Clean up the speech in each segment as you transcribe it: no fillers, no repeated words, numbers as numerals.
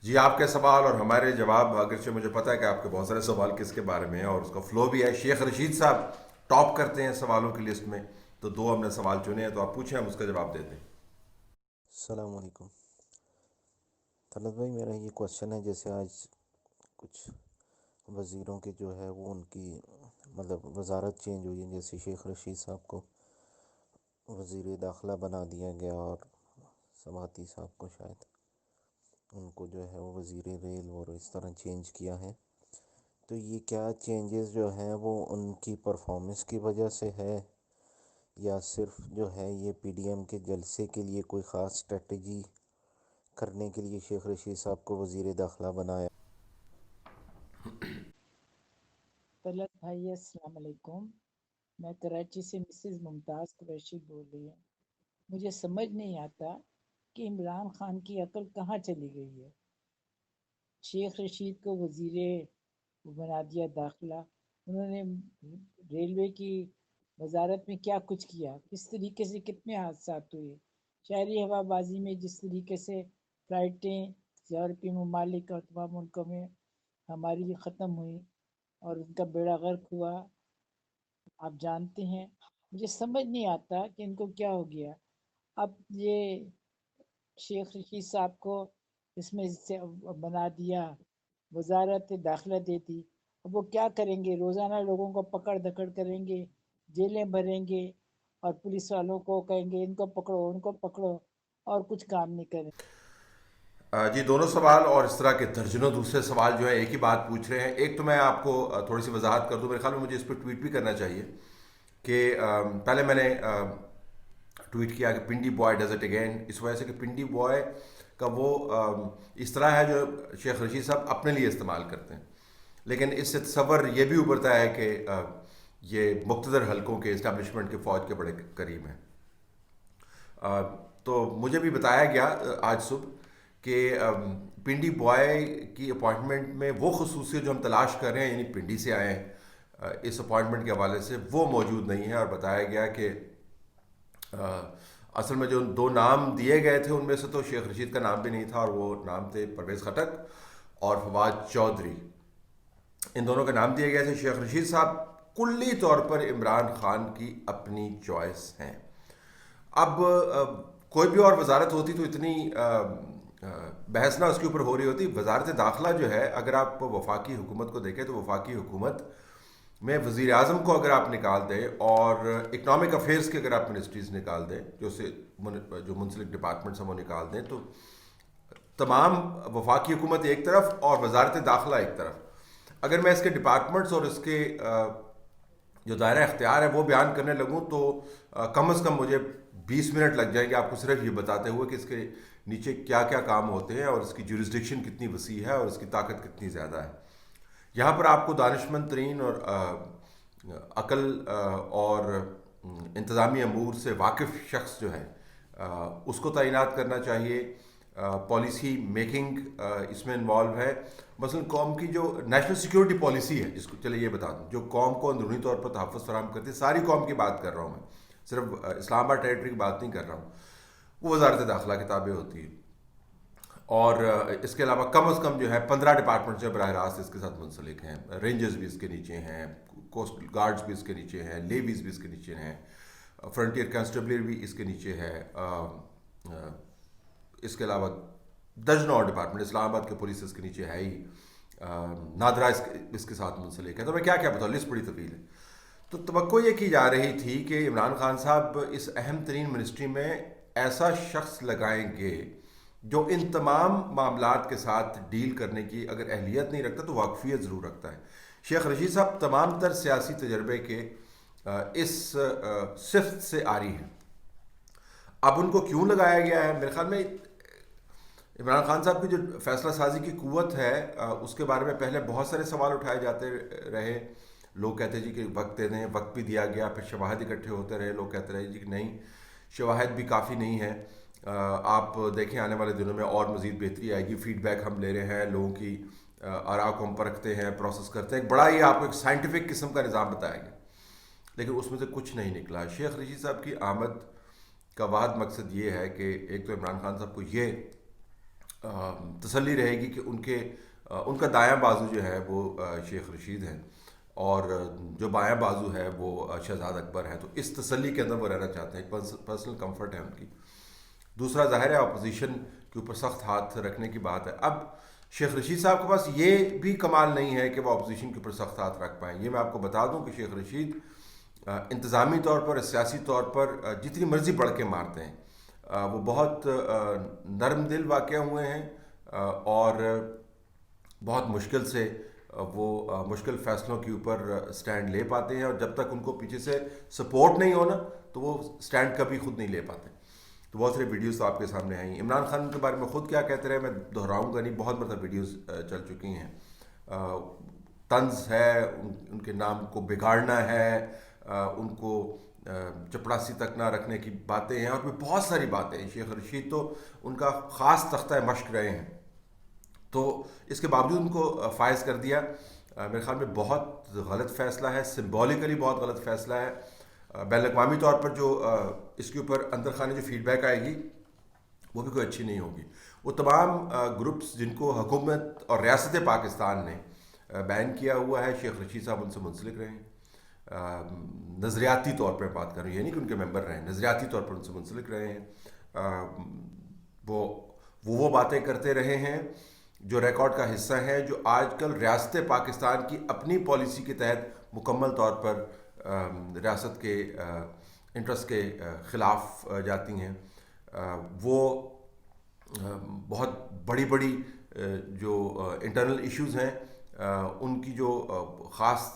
جی، آپ کے سوال اور ہمارے جواب، اگرچہ مجھے پتہ ہے کہ آپ کے بہت سارے سوال کس کے بارے میں ہیں اور اس کا فلو بھی ہے. شیخ رشید صاحب ٹاپ کرتے ہیں سوالوں کی لسٹ میں، تو دو ہم نے سوال چنے ہیں، تو آپ پوچھیں، ہم اس کا جواب دیتے ہیں. السلام علیکم طلعت بھائی، میرا یہ کوشچن ہے، جیسے آج کچھ وزیروں کے جو ہے وہ ان کی مطلب وزارت چینج ہوئی ہے، جیسے شیخ رشید صاحب کو وزیر داخلہ بنا دیا گیا اور سماعتی صاحب کو شاید ان کو جو ہے وہ وزیر ریل اور اس طرح چینج کیا ہے. تو یہ کیا چینجز جو ہیں وہ ان کی پرفارمنس کی وجہ سے ہے، یا صرف جو ہے یہ پی ڈی ایم کے جلسے کے لیے کوئی خاص اسٹریٹجی کرنے کے لیے شیخ رشید صاحب کو وزیر داخلہ بنایا؟ طلعت بھائی السلام علیکم. میں کراچی سے مسز ممتاز قریشی بول رہی ہوں. مجھے سمجھ نہیں آتا کہ عمران خان کی عقل کہاں چلی گئی ہے. شیخ رشید کو وزیر بنا دیا داخلہ. انہوں نے ریلوے کی وزارت میں کیا کچھ کیا، کس طریقے سے کتنے حادثات ہوئے. شہری ہوا بازی میں جس طریقے سے فلائٹیں یورپی ممالک اور تمام ملکوں میں ہماری ختم ہوئی اور ان کا بیڑا غرق ہوا، آپ جانتے ہیں. مجھے سمجھ نہیں آتا کہ ان کو کیا ہو گیا. اب یہ شیخ رشید صاحب کو اس میں سے بنا دیا، وزارت داخلہ دے دی. اب وہ کیا کریں گے؟ روزانہ لوگوں کو پکڑ دکڑ کریں گے، جیلیں بھریں گے، اور پولیس والوں کو کہیں گے ان کو پکڑو ان کو پکڑو، اور کچھ کام نہیں کریں. جی، دونوں سوال اور اس طرح کے درجنوں دوسرے سوال جو ہیں ایک ہی بات پوچھ رہے ہیں. ایک تو میں آپ کو تھوڑی سی وضاحت کر دوں، میرے خیال میں مجھے اس پہ ٹویٹ بھی کرنا چاہیے کہ پہلے میں نے ٹویٹ کیا کہ Pindi boy does it again, اس وجہ سے کہ پنڈی بوائے کا وہ اصطلاح ہے جو شیخ رشید صاحب اپنے لیے استعمال کرتے ہیں، لیکن اس سے تصور یہ بھی ابھرتا ہے کہ یہ مقتدر حلقوں کے اسٹیبلشمنٹ کے فوج کے بڑے قریب ہیں. آ، تو مجھے بھی بتایا گیا آج صبح کہ پنڈی بوائے کی اپوائنٹمنٹ میں وہ خصوصیت جو ہم تلاش کر رہے ہیں، یعنی پنڈی سے آئے ہیں، اس اپوائنٹمنٹ کے حوالے سے وہ موجود نہیں ہے. اور بتایا گیا کہ اصل میں جو دو نام دیے گئے تھے ان میں سے تو شیخ رشید کا نام بھی نہیں تھا، اور وہ نام تھے پرویز خٹک اور فواد چودھری. ان دونوں کے نام دیے گئے تھے. شیخ رشید صاحب کلی طور پر عمران خان کی اپنی چوائس ہیں. اب کوئی بھی اور وزارت ہوتی تو اتنی بحث نہ اس کے اوپر ہو رہی ہوتی. وزارت داخلہ جو ہے، اگر آپ وفاقی حکومت کو دیکھیں تو وفاقی حکومت میں وزیر اعظم کو اگر آپ نکال دیں اور اکنامک افیئرس کی اگر آپ منسٹریز نکال دیں، جو منسلک ڈپارٹمنٹس ہیں وہ نکال دیں، تو تمام وفاقی حکومت ایک طرف اور وزارت داخلہ ایک طرف. اگر میں اس کے ڈپارٹمنٹس اور اس کے جو دائرہ اختیار ہے وہ بیان کرنے لگوں تو کم از کم مجھے 20 منٹ لگ جائیں گے آپ کو صرف یہ بتاتے ہوئے کہ اس کے نیچے کیا کیا کام ہوتے ہیں اور اس کی جورسڈکشن کتنی وسیع ہے اور اس کی طاقت کتنی زیادہ ہے. یہاں پر آپ کو دانشمند ترین اور عقل اور انتظامی امور سے واقف شخص جو ہے اس کو تعینات کرنا چاہیے. پالیسی میکنگ اس میں انوالو ہے. مثلا قوم کی جو نیشنل سیکیورٹی پالیسی ہے، جس کو چلے یہ بتا دوں، جو قوم کو اندرونی طور پر تحفظ فراہم کرتی ہے، ساری قوم کی بات کر رہا ہوں میں، صرف اسلام آباد ٹیریٹری کی بات نہیں کر رہا ہوں، وہ وزارت داخلہ کی تابع ہوتی ہے. اور اس کے علاوہ کم از کم جو ہے 15 ڈپارٹمنٹ جو براہ راست اس کے ساتھ منسلک ہیں. رینجرز بھی اس کے نیچے ہیں، کوسٹ گارڈز بھی اس کے نیچے ہیں، لیویز بھی اس کے نیچے ہیں، فرنٹیئر کانسٹیبلری بھی اس کے نیچے ہے. اس کے علاوہ درجنوں اور ڈپارٹمنٹ، اسلام آباد کے پولیس اس کے نیچے ہے ہی، نادرا اس کے ساتھ منسلک ہے. تو میں کیا کیا بتاؤں، لسٹ بڑی طویل ہے. تو توقع یہ کی جا رہی تھی کہ عمران خان صاحب اس اہم ترین منسٹری میں ایسا شخص لگائیں گے جو ان تمام معاملات کے ساتھ ڈیل کرنے کی اگر اہلیت نہیں رکھتا تو واقفیت ضرور رکھتا ہے. شیخ رشید صاحب تمام تر سیاسی تجربے کے اس صفت سے آری ہیں. اب ان کو کیوں لگایا گیا ہے؟ میرے خیال میں عمران خان صاحب کی جو فیصلہ سازی کی قوت ہے اس کے بارے میں پہلے بہت سارے سوال اٹھائے جاتے رہے. لوگ کہتے جی کہ وقت دے دیں، وقت بھی دیا گیا، پھر شواہد اکٹھے ہوتے رہے. لوگ کہتے رہے جی کہ نہیں، شواہد بھی کافی نہیں ہیں. آپ دیکھیں آنے والے دنوں میں اور مزید بہتری آئے گی. فیڈ بیک ہم لے رہے ہیں، لوگوں کی آراء کو ہم پرکھتے ہیں، پروسیس کرتے ہیں. ایک بڑا ہی آپ کو ایک سائنٹیفک قسم کا نظام بتایا گیا، لیکن اس میں سے کچھ نہیں نکلا. شیخ رشید صاحب کی آمد کا واحد مقصد یہ ہے کہ ایک تو عمران خان صاحب کو یہ تسلی رہے گی کہ ان کا دایاں بازو جو ہے وہ شیخ رشید ہے اور جو بایاں بازو ہے وہ شہزاد اکبر ہے. تو اس تسلی کے اندر وہ رہنا چاہتے ہیں, ایک پرسنل کمفرٹ ہے ان کی. دوسرا ظاہر ہے اپوزیشن کے اوپر سخت ہاتھ رکھنے کی بات ہے. اب شیخ رشید صاحب کے پاس یہ بھی کمال نہیں ہے کہ وہ اپوزیشن کے اوپر سخت ہاتھ رکھ پائیں. یہ میں آپ کو بتا دوں کہ شیخ رشید انتظامی طور پر, سیاسی طور پر جتنی مرضی بڑھ کے مارتے ہیں. وہ بہت نرم دل واقع ہوئے ہیں اور بہت مشکل سے وہ مشکل فیصلوں کے اوپر سٹینڈ لے پاتے ہیں, اور جب تک ان کو پیچھے سے سپورٹ نہیں ہونا تو وہ سٹینڈ کبھی خود نہیں لے پاتے. تو بہت سارے ویڈیوز تو آپ کے سامنے آئی. عمران خان کے بارے میں خود کیا کہتے رہے, میں دہراؤں گا نہیں, بہت مرتبہ ویڈیوز چل چکی ہیں. طنز ہے, ان کے نام کو بگاڑنا ہے, ان کو چپڑاسی تک نہ رکھنے کی باتیں ہیں, اور بھی بہت ساری باتیں ہیں. شیخ رشید تو ان کا خاص تختہ مشق رہے ہیں, تو اس کے باوجود ان کو فائز کر دیا. میرے خیال میں بہت غلط فیصلہ ہے, سمبولیکلی بہت غلط فیصلہ ہے. بین الاقوامی طور پر جو اس کے اوپر اندر خانے جو فیڈ بیک آئے گی وہ بھی کوئی اچھی نہیں ہوگی. وہ تمام گروپس جن کو حکومت اور ریاست پاکستان نے بین کیا ہوا ہے, شیخ رشید صاحب ان سے منسلک رہے ہیں. نظریاتی طور پہ بات کر رہے ہیں, یہ نہیں کہ ان کے ممبر رہے ہیں, نظریاتی طور پر ان سے منسلک رہے ہیں. وہ باتیں کرتے رہے ہیں جو ریکارڈ کا حصہ ہیں, جو آج کل ریاست پاکستان کی اپنی پالیسی کے تحت مکمل طور پر ریاست کے انٹرسٹ کے خلاف جاتی ہیں. وہ بہت بڑی بڑی جو انٹرنل ایشوز ہیں ان کی جو خاص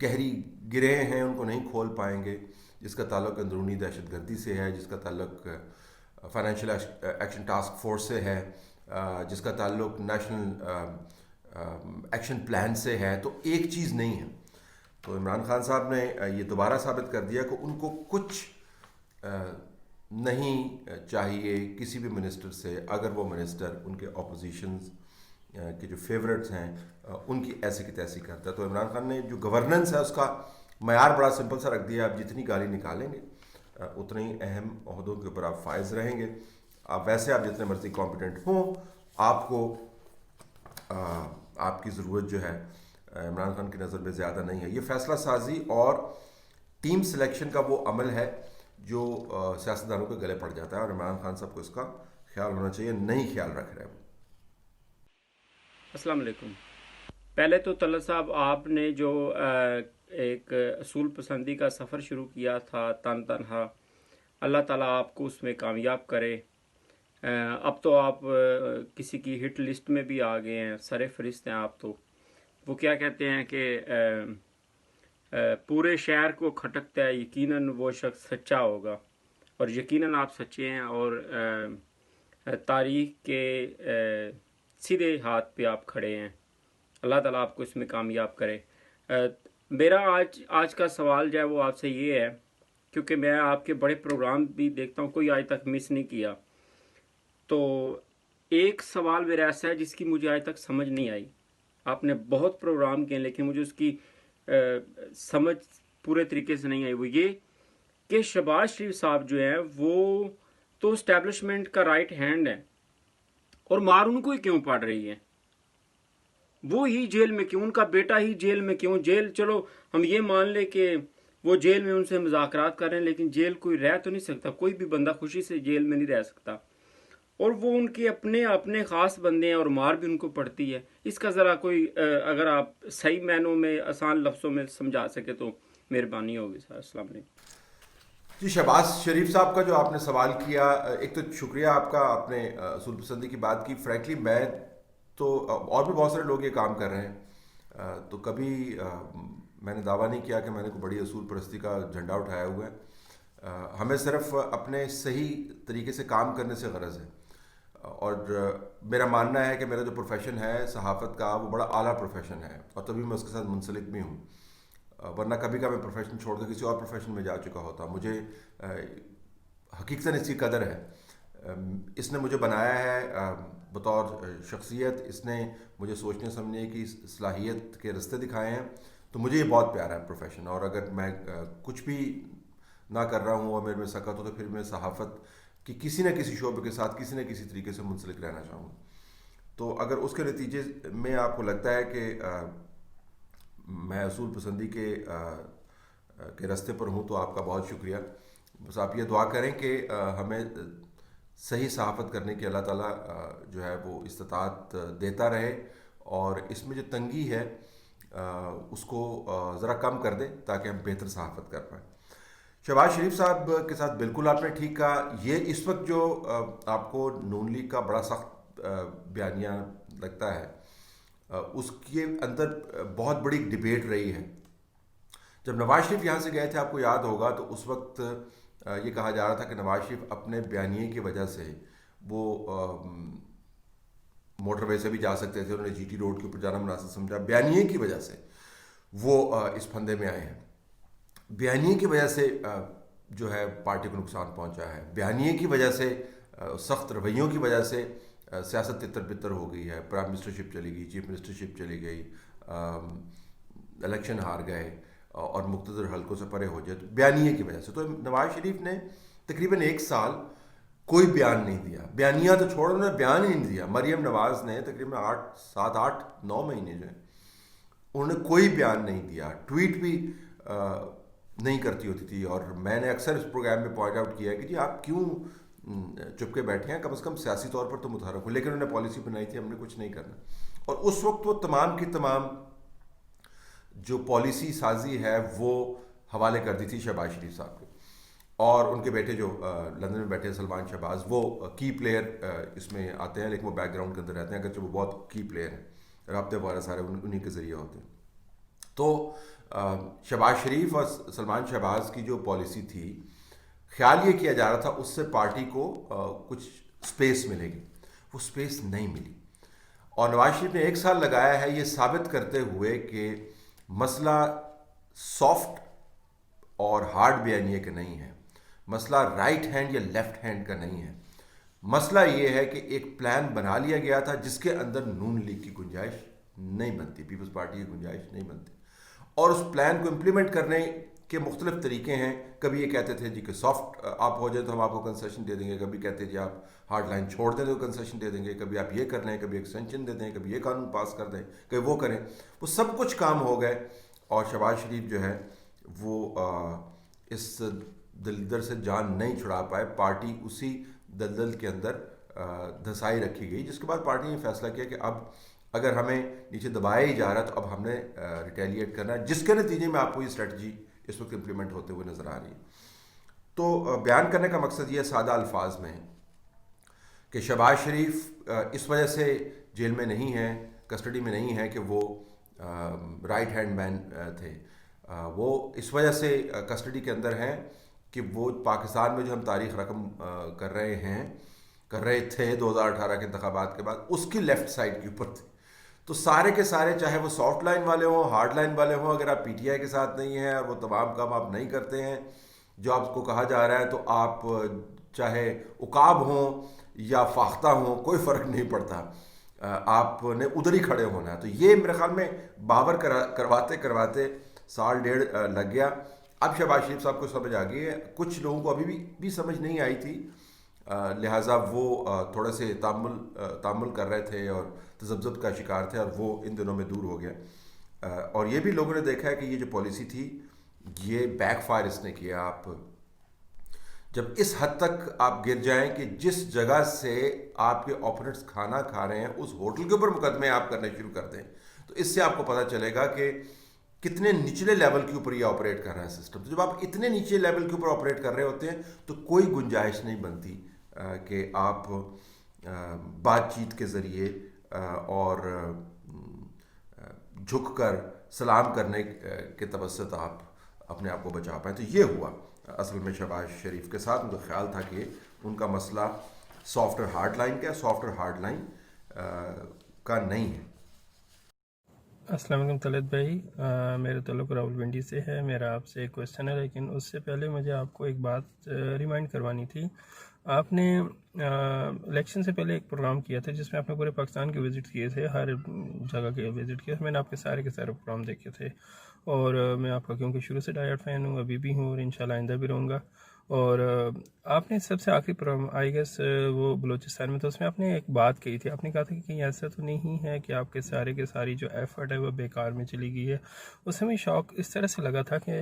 گہری گرہیں ہیں ان کو نہیں کھول پائیں گے, جس کا تعلق اندرونی دہشت گردی سے ہے, جس کا تعلق فائنینشیل ایکشن ٹاسک فورس سے ہے, جس کا تعلق نیشنل ایکشن پلان سے ہے. تو ایک چیز نہیں ہے. تو عمران خان صاحب نے یہ دوبارہ ثابت کر دیا کہ ان کو کچھ نہیں چاہیے کسی بھی منسٹر سے, اگر وہ منسٹر ان کے اپوزیشنز کے جو فیورٹس ہیں ان کی ایسی کی تیسی کرتا ہے. تو عمران خان نے جو گورننس ہے اس کا معیار بڑا سمپل سا رکھ دیا. آپ جتنی گالی نکالیں گے اتنے ہی اہم عہدوں کے اوپر آپ فائز رہیں گے. آپ ویسے آپ جتنے مرضی کمپیٹنٹ ہوں, آپ کو آپ کی ضرورت جو ہے عمران خان کی نظر میں زیادہ نہیں ہے. یہ فیصلہ سازی اور ٹیم سلیکشن کا وہ عمل ہے جو سیاستدانوں کے گلے پڑ جاتا ہے, اور عمران خان صاحب کو اس کا خیال ہونا چاہیے. نہیں خیال رکھ رہے ہیں. السلام علیکم. پہلے تو طلعت صاحب آپ نے جو ایک اصول پسندی کا سفر شروع کیا تھا تنہا, اللہ تعالیٰ آپ کو اس میں کامیاب کرے. اب تو آپ کسی کی ہٹ لسٹ میں بھی آ گئے ہیں, سر فہرست ہیں آپ. تو وہ کیا کہتے ہیں کہ پورے شہر کو کھٹکتا ہے, یقیناً وہ شخص سچا ہوگا, اور یقیناً آپ سچے ہیں, اور تاریخ کے سیدھے ہاتھ پہ آپ کھڑے ہیں. اللہ تعالیٰ آپ کو اس میں کامیاب کرے. میرا آج کا سوال جو ہے وہ آپ سے یہ ہے, کیونکہ میں آپ کے بڑے پروگرام بھی دیکھتا ہوں, کوئی آج تک مس نہیں کیا. تو ایک سوال میرا ایسا ہے جس کی مجھے آج تک سمجھ نہیں آئی. آپ نے بہت پروگرام کیے لیکن مجھے اس کی سمجھ پورے طریقے سے نہیں آئی. وہ یہ کہ شہباز شریف صاحب جو ہیں وہ تو اسٹیبلشمنٹ کا رائٹ ہینڈ ہے, اور مار ان کو ہی کیوں پڑ رہی ہے؟ وہ ہی جیل میں کیوں, ان کا بیٹا ہی جیل میں کیوں؟ جیل چلو ہم یہ مان لیں کہ وہ جیل میں ان سے مذاکرات کر رہے ہیں, لیکن جیل کوئی رہ تو نہیں سکتا, کوئی بھی بندہ خوشی سے جیل میں نہیں رہ سکتا, اور وہ ان کے اپنے خاص بندے ہیں, اور مار بھی ان کو پڑتی ہے. اس کا ذرا کوئی اگر آپ صحیح معنوں میں آسان لفظوں میں سمجھا سکے تو مہربانی ہوگی سر. السلام علیکم. جی, شہباز شریف صاحب کا جو آپ نے سوال کیا, ایک تو شکریہ آپ کا, آپ نے اصول پسندی کی بات کی. فرینکلی میں تو, اور بھی بہت سارے لوگ یہ کام کر رہے ہیں, تو کبھی میں نے دعویٰ نہیں کیا کہ میں نے کوئی بڑی اصول پرستی کا جھنڈا اٹھایا ہوا ہے. ہمیں صرف اپنے صحیح طریقے سے کام کرنے سے غرض ہے, اور میرا ماننا ہے کہ میرا جو پروفیشن ہے صحافت کا وہ بڑا اعلیٰ پروفیشن ہے, اور تبھی میں اس کے ساتھ منسلک بھی ہوں, ورنہ کبھی کا میں پروفیشن چھوڑ کے کسی اور پروفیشن میں جا چکا ہوتا. مجھے حقیقتاً اس کی قدر ہے. اس نے مجھے بنایا ہے بطور شخصیت, اس نے مجھے سوچنے سمجھنے کی صلاحیت کے رستے دکھائے ہیں. تو مجھے یہ بہت پیارا ہے پروفیشن, اور اگر میں کچھ بھی نہ کر رہا ہوں اور میرے میں سکت ہو تو پھر میں صحافت کہ کسی نہ کسی شعبے کے ساتھ کسی نہ کسی طریقے سے منسلک رہنا چاہوں گا. تو اگر اس کے نتیجے میں آپ کو لگتا ہے کہ میں اصول پسندی کے راستے پر ہوں تو آپ کا بہت شکریہ. بس آپ یہ دعا کریں کہ ہمیں صحیح صحافت کرنے کی اللہ تعالیٰ جو ہے وہ استطاعت دیتا رہے, اور اس میں جو تنگی ہے اس کو ذرا کم کر دے تاکہ ہم بہتر صحافت کر پائیں. شہباز شریف صاحب کے ساتھ بالکل آپ نے ٹھیک کہا. یہ اس وقت جو آپ کو نون لیگ کا بڑا سخت بیانیہ لگتا ہے, اس کے اندر بہت بڑی ڈیبیٹ رہی ہے. جب نواز شریف یہاں سے گئے تھے آپ کو یاد ہوگا تو اس وقت یہ کہا جا رہا تھا کہ نواز شریف اپنے بیانیے کی وجہ سے وہ موٹر وے سے بھی جا سکتے تھے, انہوں نے جی ٹی روڈ کے اوپر جانا مناسب سمجھا. بیانیے کی وجہ سے وہ اس پھندے میں آئے ہیں. بیانیے کی وجہ سے جو ہے پارٹی کو نقصان پہنچا ہے. بیانیے کی وجہ سے, سخت رویوں کی وجہ سے سیاست تتر بتر ہو گئی ہے. پرائم منسٹرشپ چلی گئی, چیف منسٹرشپ چلی گئی, الیکشن ہار گئے اور مقتدر حلقوں سے پرے ہو جائے تو بیانیے کی وجہ سے. تو نواز شریف نے تقریباً 1 سال کوئی بیان نہیں دیا. بیانیہ تو چھوڑ, انہوں نے بیان ہی نہیں دیا. مریم نواز نے تقریباً 7 8 9 مہینے جو ہیں انہوں نے کوئی بیان نہیں دیا. ٹویٹ بھی نہیں کرتی ہوتی تھی, اور میں نے اکثر اس پروگرام میں پوائنٹ آؤٹ کیا ہے کہ جی آپ کیوں چپ کے بیٹھے ہیں, کم از کم سیاسی طور پر تو متحرک ہو. لیکن انہوں نے پالیسی بنائی تھی ہم نے کچھ نہیں کرنا, اور اس وقت وہ تمام کی تمام جو پالیسی سازی ہے وہ حوالے کر دی تھی شہباز شریف صاحب کو. اور ان کے بیٹے جو لندن میں بیٹھے سلمان شہباز, وہ کی پلیئر اس میں آتے ہیں, لیکن وہ بیک گراؤنڈ کے اندر رہتے ہیں, اگرچہ وہ بہت کی پلیئر ہیں, رابطے وغیرہ سارے انہی کے ذریعے ہوتے ہیں. تو شہباز شریف اور سلمان شہباز کی جو پالیسی تھی, خیال یہ کیا جا رہا تھا اس سے پارٹی کو کچھ سپیس ملے گی. وہ سپیس نہیں ملی, اور نواز شریف نے 1 سال لگایا ہے یہ ثابت کرتے ہوئے کہ مسئلہ سافٹ اور ہارڈ بیانیے کا نہیں ہے, مسئلہ رائٹ ہینڈ یا لیفٹ ہینڈ کا نہیں ہے. مسئلہ یہ ہے کہ ایک پلان بنا لیا گیا تھا جس کے اندر نون لیگ کی گنجائش نہیں بنتی, پیپلز پارٹی کی گنجائش نہیں بنتی, اور اس پلان کو امپلیمنٹ کرنے کے مختلف طریقے ہیں. کبھی یہ کہتے تھے جی کہ سافٹ آپ ہو جائے تو ہم آپ کو کنسیشن دے دیں گے, کبھی کہتے جی آپ ہارڈ لائن چھوڑ دیں تو کنسیشن دے دیں گے, کبھی آپ یہ کر لیں, کبھی ایکسٹینشن دے دیں, کبھی یہ قانون پاس کر دیں, کبھی وہ کریں. وہ سب کچھ کام ہو گئے, اور شہباز شریف جو ہے وہ اس دلدل سے جان نہیں چھڑا پائے. پارٹی اسی دلدل کے اندر دھسائی رکھی گئی, جس کے بعد پارٹی نے فیصلہ کیا کہ اب اگر ہمیں نیچے دبایا ہی جا رہا ہے تو اب ہم نے ریٹیلیٹ کرنا ہے, جس کے نتیجے میں آپ کو یہ اسٹریٹجی اس وقت امپلیمنٹ ہوتے ہوئے نظر آ رہی ہے. تو بیان کرنے کا مقصد یہ سادہ الفاظ میں ہے کہ شہباز شریف اس وجہ سے جیل میں نہیں ہیں, کسٹڈی میں نہیں ہیں کہ وہ رائٹ ہینڈ مین تھے. وہ اس وجہ سے کسٹڈی کے اندر ہیں کہ وہ پاکستان میں جو ہم تاریخ رقم کر رہے تھے 2018 کے انتخابات کے بعد, اس کی لیفٹ سائڈ کے اوپر تھے. تو سارے کے سارے, چاہے وہ سافٹ لائن والے ہوں, ہارڈ لائن والے ہوں, اگر آپ پی ٹی آئی کے ساتھ نہیں ہیں اور وہ تمام کام آپ نہیں کرتے ہیں جو آپ کو کہا جا رہا ہے, تو آپ چاہے عقاب ہوں یا فاختہ ہوں, کوئی فرق نہیں پڑتا, آپ نے ادھر ہی کھڑے ہونا ہے. تو یہ میرے خیال میں باور کرواتے 1.5 سال لگ گیا. اب شہباز شریف صاحب کو سمجھ آ گئی ہے, کچھ لوگوں کو ابھی بھی سمجھ نہیں آئی تھی, لہٰذا وہ تھوڑے سے تعامل کر رہے تھے اور تذبذب کا شکار تھے, اور وہ ان دنوں میں دور ہو گیا. اور یہ بھی لوگوں نے دیکھا ہے کہ یہ جو پالیسی تھی یہ بیک فائر اس نے کیا. آپ جب اس حد تک آپ گر جائیں کہ جس جگہ سے آپ کے اوپوننٹس کھانا کھا رہے ہیں اس ہوٹل کے اوپر مقدمے آپ کرنے شروع کر دیں, تو اس سے آپ کو پتہ چلے گا کہ کتنے نچلے لیول کے اوپر یہ آپریٹ کر رہا ہے سسٹم. تو جب آپ اتنے نیچے لیول کے اوپر آپریٹ کر رہے ہوتے ہیں تو کوئی گنجائش نہیں بنتی کہ آپ بات چیت کے ذریعے اور جھک کر سلام کرنے کے توسط آپ اپنے آپ کو بچا پائیں. تو یہ ہوا اصل میں شہباز شریف کے ساتھ. مجھے خیال تھا کہ ان کا مسئلہ سافٹ اور ہارڈ لائن کا, سافٹ اور ہارڈ لائن کا نہیں ہے. السلام علیکم طلعت بھائی, میرا تعلق راولپنڈی سے ہے. میرا آپ سے ایک کوشچن ہے, لیکن اس سے پہلے مجھے آپ کو ایک بات ریمائنڈ کروانی تھی. آپ نے الیکشن سے پہلے ایک پروگرام کیا تھا جس میں آپ نے پورے پاکستان کے وزٹ کیے تھے, ہر جگہ کے وزٹ کیے. میں نے آپ کے سارے پروگرام دیکھے تھے, اور میں آپ کا کیونکہ شروع سے ڈائیٹ فین ہوں, ابھی بھی ہوں, اور انشاءاللہ آئندہ بھی رہوں گا. اور آپ نے سب سے آخری پروگرام آئی گیس وہ بلوچستان میں، تو اس میں آپ نے ایک بات کہی تھی، آپ نے کہا تھا کہ کہیں ایسا تو نہیں ہے کہ آپ کے سارے کے ساری جو ایفرٹ ہے وہ بیکار میں چلی گئی ہے. اس میں شوق اس طرح سے لگا تھا کہ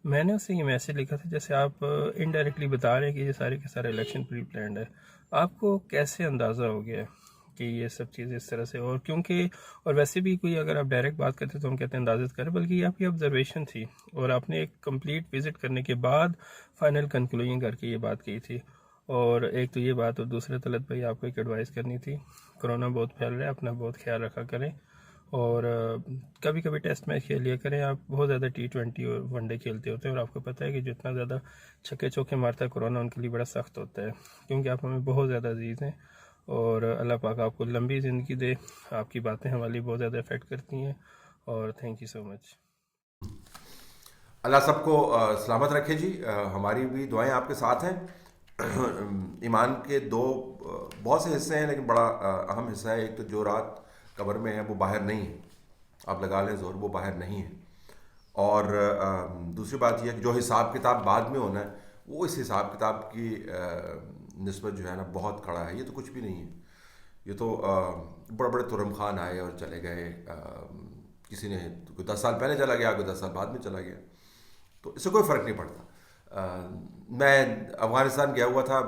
میں نے اسے یہ میسج لکھا تھا جیسے آپ انڈائریکٹلی بتا رہے ہیں کہ یہ سارے کے سارے الیکشن پری پلانڈ ہے. آپ کو کیسے اندازہ ہو گیا کہ یہ سب چیزیں اس طرح سے؟ اور کیونکہ اور ویسے بھی کوئی اگر آپ ڈائریکٹ بات کرتے تو ہم کہتے ہیں اندازت کریں، بلکہ یہ آپ کی آبزرویشن تھی اور آپ نے ایک کمپلیٹ وزٹ کرنے کے بعد فائنل کنکلوژن کر کے یہ بات کی تھی. اور ایک تو یہ بات، اور دوسرے طلعت بھائی آپ کو ایک ایڈوائس کرنی تھی، کرونا بہت پھیل رہا ہے، اپنا بہت خیال رکھا کریں، اور کبھی کبھی ٹیسٹ میچ کھیل لیا کریں. آپ بہت زیادہ T20 اور ون ڈے کھیلتے ہوتے ہیں، اور آپ کو پتہ ہے کہ جتنا زیادہ چھکے چوکے مارتا ہے کرونا ان کے لیے بڑا سخت ہوتا ہے، کیونکہ آپ ہمیں بہت زیادہ عزیز ہیں. اور اللہ پاک آپ کو لمبی زندگی دے. آپ کی باتیں ہماری بہت زیادہ افیکٹ کرتی ہیں، اور تھینک یو سو مچ. اللہ سب کو سلامت رکھے جی. ہماری بھی دعائیں آپ کے ساتھ ہیں. ایمان کے دو بہت سے حصے ہیں، لیکن بڑا اہم حصہ ہے. ایک تو جو رات قبر میں ہے وہ باہر نہیں ہے، آپ لگا لیں زور، وہ باہر نہیں ہے. اور دوسری بات یہ ہے کہ جو حساب کتاب بعد میں ہونا ہے وہ اس حساب کتاب کی نسبت جو ہے نا بہت کڑا ہے. یہ تو کچھ بھی نہیں ہے. یہ تو بڑے بڑے ترم خان آئے اور چلے گئے. کسی نے کوئی 10 سال پہلے چلا گیا، کوئی 10 سال بعد میں چلا گیا، تو اس سے کوئی فرق نہیں پڑتا. میں افغانستان گیا ہوا تھا،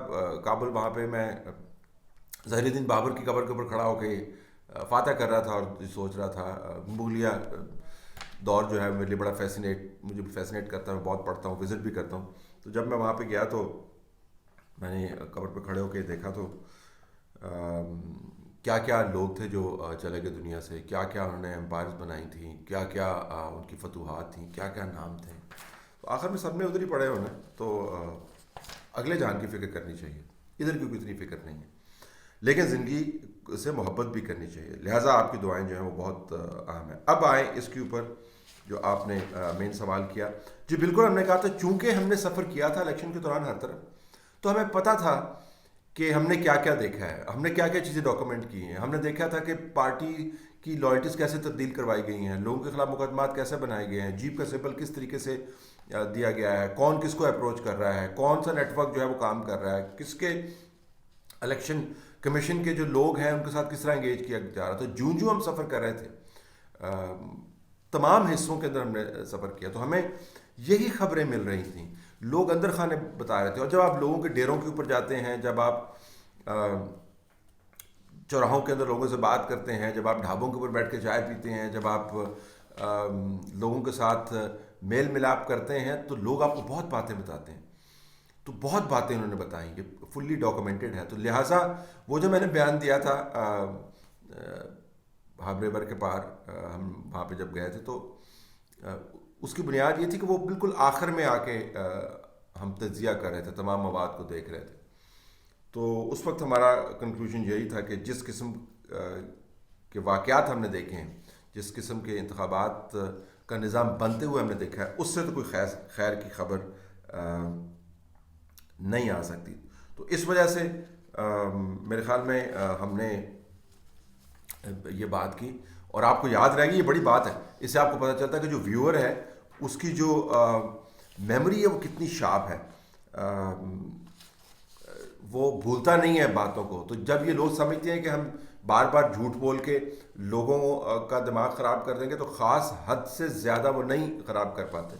کابل، وہاں پہ میں ظہیر الدین بابر کی قبر کے اوپر کھڑا ہو کے فاتح کر رہا تھا اور سوچ رہا تھا. مغلیہ دور جو ہے میرے لیے بڑا مجھے فیسنیٹ کرتا ہے. میں بہت پڑھتا ہوں، وزٹ بھی کرتا ہوں. تو جب میں وہاں پہ گیا تو میں نے قبر پہ کھڑے ہو کے دیکھا تو کیا کیا لوگ تھے جو چلے گئے دنیا سے، کیا کیا انہوں نے امپائرز بنائی تھیں، کیا کیا ان کی فتوحات تھیں، کیا کیا نام تھے. تو آخر میں سب میں ادھر ہی پڑے ہونے. تو اگلے جان کی فکر کرنی چاہیے، ادھر کی کوئی اتنی فکر نہیں ہے، لیکن زندگی سے محبت بھی کرنی چاہیے. لہٰذا آپ کی دعائیں جو ہیں وہ بہت اہم ہیں. اب آئیں اس کے اوپر جو آپ نے مین سوال کیا. جی بالکل، ہم نے کہا تھا چونکہ ہم نے سفر کیا تھا الیکشن کے دوران ہر طرف، تو ہمیں پتہ تھا کہ ہم نے کیا کیا دیکھا ہے، ہم نے کیا کیا چیزیں ڈاکومنٹ کی ہیں. ہم نے دیکھا تھا کہ پارٹی کی لائلٹیز کیسے تبدیل کروائی گئی ہیں، لوگوں کے خلاف مقدمات کیسے بنائے گئے ہیں، جیپ کا سمبل کس طریقے سے دیا گیا ہے، کون کس کو اپروچ کر رہا ہے، کون سا نیٹ ورک جو ہے وہ کام کر رہا ہے، کس کے الیکشن کمیشن کے جو لوگ ہیں ان کے ساتھ کس طرح انگیج کیا جا رہا تھا. جو ہم سفر کر رہے تھے تمام حصوں کے اندر ہم نے سفر کیا، تو ہمیں یہی خبریں مل رہی تھیں. لوگ اندر خانے بتا رہے تھے. اور جب آپ لوگوں کے ڈیروں کے اوپر جاتے ہیں، جب آپ چوراہوں کے اندر لوگوں سے بات کرتے ہیں، جب آپ ڈھابوں کے اوپر بیٹھ کے چائے پیتے ہیں، جب آپ لوگوں کے ساتھ میل ملاپ کرتے ہیں، تو لوگ آپ کو بہت باتیں بتاتے ہیں. تو بہت باتیں انہوں نے بتائیں، یہ فلی ڈاکومنٹڈ ہے. تو لہٰذا وہ جو میں نے بیان دیا تھا ہاب ریور کے پار، ہم وہاں پہ جب گئے تھے، تو اس کی بنیاد یہ تھی کہ وہ بالکل آخر میں آ کے ہم تجزیہ کر رہے تھے، تمام مواد کو دیکھ رہے تھے. تو اس وقت ہمارا کنکلوژن یہی تھا کہ جس قسم کے واقعات ہم نے دیکھے ہیں، جس قسم کے انتخابات کا نظام بنتے ہوئے ہم نے دیکھا ہے، اس سے تو کوئی خیر کی خبر نہیں آ سکتی. تو اس وجہ سے میرے خیال میں ہم نے یہ بات کی. اور آپ کو یاد رہے گی، یہ بڑی بات ہے، اس سے آپ کو پتہ چلتا ہے کہ جو ویور ہے اس کی جو میموری ہے وہ کتنی شارپ ہے، وہ بھولتا نہیں ہے باتوں کو. تو جب یہ لوگ سمجھتے ہیں کہ ہم بار بار جھوٹ بول کے لوگوں کا دماغ خراب کر دیں گے، تو خاص حد سے زیادہ وہ نہیں خراب کر پاتے.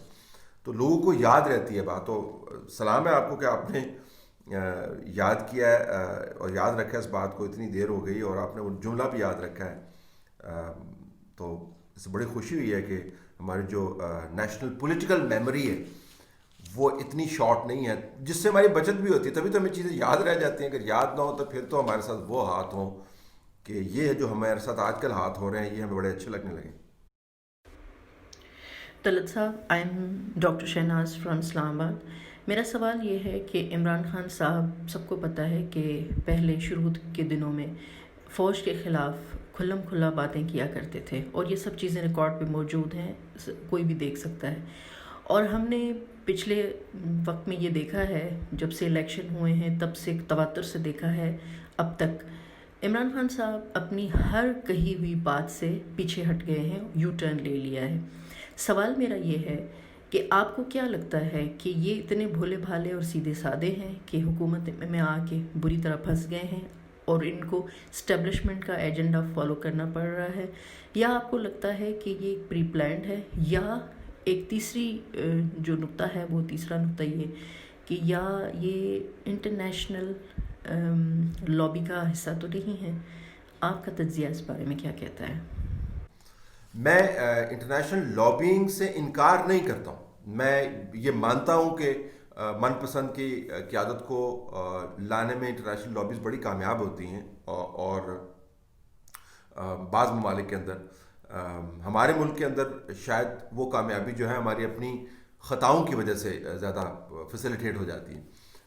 تو لوگوں کو یاد رہتی ہے بات. تو سلام ہے آپ کو کہ آپ نے یاد کیا ہے اور یاد رکھا ہے اس بات کو. اتنی دیر ہو گئی اور آپ نے وہ جملہ بھی یاد رکھا ہے. تو اس سے بڑی خوشی ہوئی ہے کہ ہماری جو نیشنل پولیٹیکل میموری ہے وہ اتنی شارٹ نہیں ہے، جس سے ہماری بچت بھی ہوتی ہے. تبھی تو ہمیں چیزیں یاد رہ جاتی ہیں. اگر یاد نہ ہو تو پھر تو ہمارے ساتھ وہ ہاتھ ہوں کہ یہ جو ہمارے ساتھ آج کل ہاتھ ہو رہے ہیں یہ ہمیں بڑے اچھے لگنے لگے. Talat sahib, I am doctor Shahnaz from Islamabad. میرا سوال یہ ہے کہ عمران خان صاحب، سب کو پتہ ہے کہ پہلے شروع کے دنوں میں فوج کے خلاف کھلم کھلا باتیں کیا کرتے تھے، اور یہ سب چیزیں ریکارڈ پہ موجود ہیں، کوئی بھی دیکھ سکتا ہے. اور ہم نے پچھلے وقت میں یہ دیکھا ہے، جب سے الیکشن ہوئے ہیں تب سے تواتر سے دیکھا ہے اب تک، عمران خان صاحب اپنی ہر کہی ہوئی بات سے پیچھے ہٹ گئے ہیں، یو ٹرن لے لیا ہے. سوال میرا یہ ہے کہ آپ کو کیا لگتا ہے کہ یہ اتنے بھولے بھالے اور سیدھے سادے ہیں کہ حکومت میں آ کے بری طرح پھنس گئے ہیں اور ان کو اسٹیبلشمنٹ کا ایجنڈا فالو کرنا پڑ رہا ہے، یا آپ کو لگتا ہے کہ یہ ایک پری پلانڈ ہے، یا ایک تیسری جو نقطہ ہے وہ تیسرا نقطہ یہ کہ یا یہ انٹرنیشنل لابی کا حصہ تو نہیں ہے؟ آپ کا تجزیہ اس بارے میں کیا کہتا ہے؟ میں انٹرنیشنل لابینگ سے انکار نہیں کرتا ہوں. میں یہ مانتا ہوں کہ من پسند کی قیادت کو لانے میں انٹرنیشنل لابیز بڑی کامیاب ہوتی ہیں، اور بعض ممالک کے اندر، ہمارے ملک کے اندر شاید وہ کامیابی جو ہے ہماری اپنی خطاؤں کی وجہ سے زیادہ فیسیلیٹیٹ ہو جاتی ہے.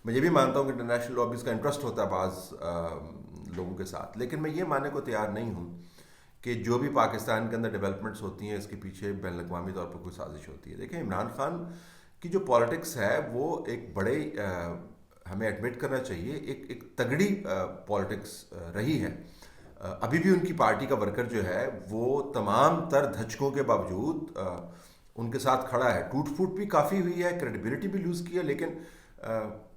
میں یہ بھی مانتا ہوں کہ انٹرنیشنل لابیز کا انٹرسٹ ہوتا ہے بعض لوگوں کے ساتھ، لیکن میں یہ ماننے کو تیار نہیں ہوں کہ جو بھی پاکستان کے اندر ڈیولپمنٹس ہوتی ہیں اس کے پیچھے بین الاقوامی طور پر کوئی سازش ہوتی ہے. دیکھیں، عمران خان کی جو پالیٹکس ہے وہ ایک بڑے ہمیں ایڈمٹ کرنا چاہیے ایک تگڑی پالیٹکس رہی ہے. ابھی بھی ان کی پارٹی کا ورکر جو ہے وہ تمام تر دھچکوں کے باوجود ان کے ساتھ کھڑا ہے. ٹوٹ پھوٹ بھی کافی ہوئی ہے، کریڈیبلٹی بھی لوز کی ہے، لیکن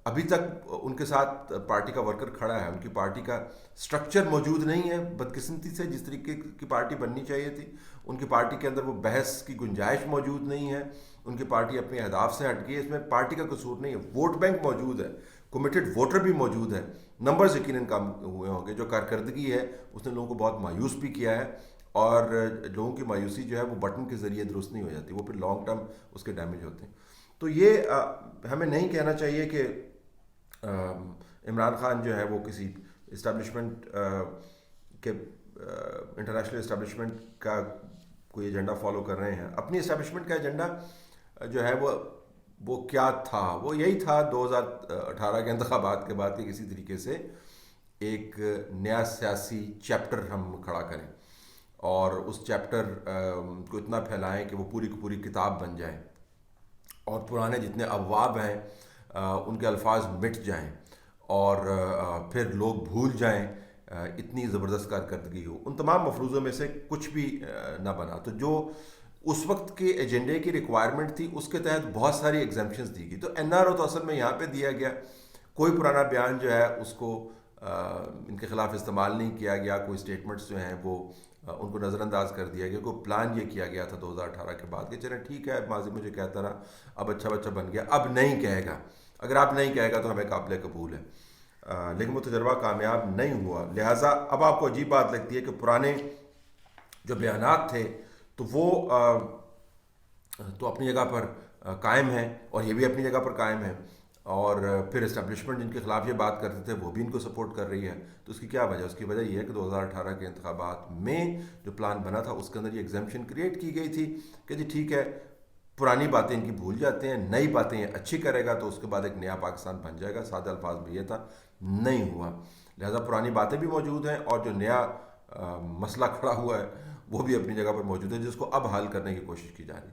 ابھی تک ان کے ساتھ پارٹی کا ورکر کھڑا ہے. ان کی پارٹی کا سٹرکچر موجود نہیں ہے بدقسمتی سے جس طریقے کی پارٹی بننی چاہیے تھی. ان کی پارٹی کے اندر وہ بحث کی گنجائش موجود نہیں ہے. ان کی پارٹی اپنے اہداف سے ہٹ گئی ہے. اس میں پارٹی کا قصور نہیں ہے، ووٹ بینک موجود ہے، کمیٹڈ ووٹر بھی موجود ہے. نمبرز یقیناً کم ہوئے ہوں گے. جو کارکردگی ہے اس نے لوگوں کو بہت مایوس بھی کیا ہے، اور لوگوں کی مایوسی جو ہے وہ بٹن کے ذریعے درست نہیں ہو جاتی، وہ پھر لانگ ٹرم اس کے ڈیمیج ہوتے ہیں. تو یہ ہمیں نہیں کہنا چاہیے کہ عمران خان جو ہے وہ کسی اسٹیبلشمنٹ کے انٹرنیشنل اسٹیبلشمنٹ کا کوئی ایجنڈا فالو کر رہے ہیں. اپنی اسٹیبلشمنٹ کا ایجنڈا جو ہے وہ کیا تھا؟ وہ یہی تھا 2018 کے انتخابات کے بعد کہ کسی طریقے سے ایک نیا سیاسی چیپٹر ہم کھڑا کریں اور اس چیپٹر کو اتنا پھیلائیں کہ وہ پوری کی پوری کتاب بن جائے اور پرانے جتنے ابواب ہیں ان کے الفاظ مٹ جائیں اور پھر لوگ بھول جائیں. اتنی زبردست کارکردگی ہو. ان تمام مفروضوں میں سے کچھ بھی نہ بنا. تو جو اس وقت کے ایجنڈے کی ریکوائرمنٹ تھی اس کے تحت بہت ساری ایگزمپشنز دی گئی. تو این آر او تو اصل میں یہاں پہ دیا گیا. کوئی پرانا بیان جو ہے اس کو ان کے خلاف استعمال نہیں کیا گیا. کوئی اسٹیٹمنٹس جو ہیں وہ ان کو نظر انداز کر دیا گیا. کوئی پلان یہ کیا گیا تھا 2018 کے بعد کہ چلیں ٹھیک ہے، ماضی مجھے کہتا رہا، اب اچھا بچہ بن گیا، اب نہیں کہے گا. اگر آپ نہیں کہے گا تو ہمیں قابل قبول ہے. لیکن وہ تجربہ کامیاب نہیں ہوا. لہٰذا اب آپ کو عجیب بات لگتی ہے کہ پرانے جو بیانات تھے تو وہ تو اپنی جگہ پر قائم ہیں، اور یہ بھی اپنی جگہ پر قائم ہیں، اور پھر اسٹیبلشمنٹ جن کے خلاف یہ بات کرتے تھے وہ بھی ان کو سپورٹ کر رہی ہے. تو اس کی کیا وجہ؟ اس کی وجہ یہ ہے کہ 2018 کے انتخابات میں جو پلان بنا تھا اس کے اندر یہ ایگزمپشن کریٹ کی گئی تھی کہ جی ٹھیک ہے، پرانی باتیں ان کی بھول جاتے ہیں، نئی باتیں یہ اچھی کرے گا تو اس کے بعد ایک نیا پاکستان بن جائے گا. سادہ الفاظ میں یہ تھا، نہیں ہوا. لہذا پرانی باتیں بھی موجود ہیں اور جو نیا مسئلہ کھڑا ہوا ہے وہ بھی اپنی جگہ پر موجود ہے، جس کو اب حل کرنے کی کوشش کی جا رہی ہے.